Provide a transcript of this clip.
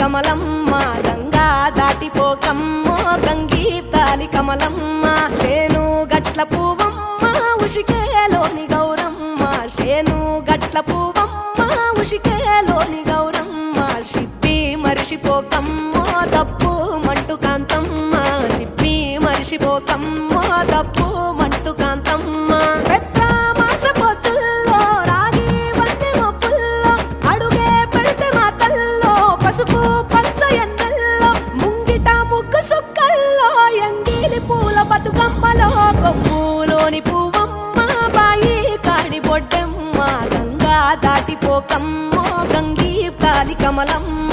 కమలమ్మ గంగా దాటిపోకమ్మో గంగీ తాలి కమలమ్మ శేను గట్ల పువ్వమ్మ ఉషికేలోని గౌరమ్మ శేను గట్ల పువ్వమ్మ ఉషికేలోని గౌరమ్మ షిప్పి మరిషిపోకమ్మో తప్పు మంటు కాంతమ్మ షిప్పి మరిషిపోకమ్మో తప్పు మంటు కాంతమ్మ పసుపు పచ్చ ఎన్నెల్లో ముంగిట ముగ్గు సుక్కల్లో ఎంగిలి పూల బతుకమ్మలో కొమ్ములోని పువ్వమ్మ బాయి కాడి బొడ్డమ్మ గంగా దాటిపోకమ్మో గంగీ తాలి కమలమ్మ